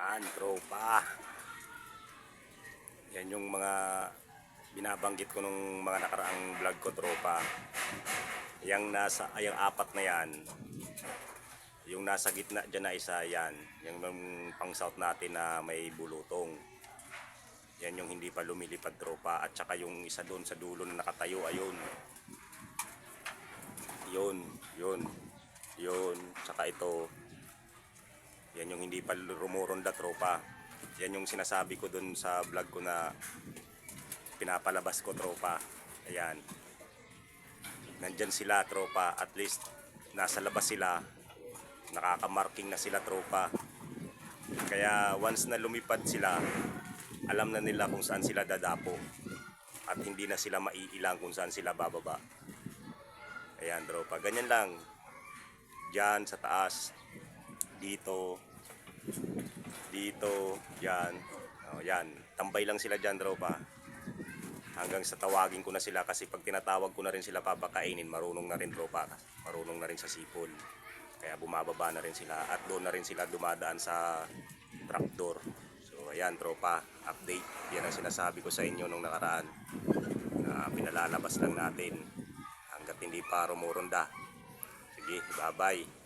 Yan, tropa. Yan yung mga binabanggit ko nung mga nakaraang vlog ko, tropa. Yung apat na yan, yung nasa gitna dyan na isa, yan. Yung pang south natin na may bulutong. Yan yung hindi pa lumilipad, tropa. At saka yung isa doon sa dulo na nakatayo, ayun. Yun. Saka ito. Yan yung hindi pa rumuronda, tropa. Yan yung sinasabi ko dun sa vlog ko na pinapalabas ko, tropa. Ayan. Nandyan sila, tropa. At least nasa labas sila. Nakakamarking na sila, tropa. Kaya once na lumipad sila, alam na nila kung saan sila dadapo. At hindi na sila maiilang kung saan sila bababa. Ayan, tropa. Ganyan lang. Diyan sa taas. Dito, yan. Yan. Tambay lang sila dyan, tropa. Hanggang sa tawagin ko na sila, kasi pag tinatawag ko na rin sila papakainin, marunong na rin, tropa. Marunong na rin sa sipol. Kaya bumababa na rin sila at doon na rin sila dumadaan sa trapdoor. So ayan, tropa, update. Yan ang sinasabi ko sa inyo nung nakaraan. Pinalalabas lang natin hanggat hindi pa rumuronda. Sige, bye-bye.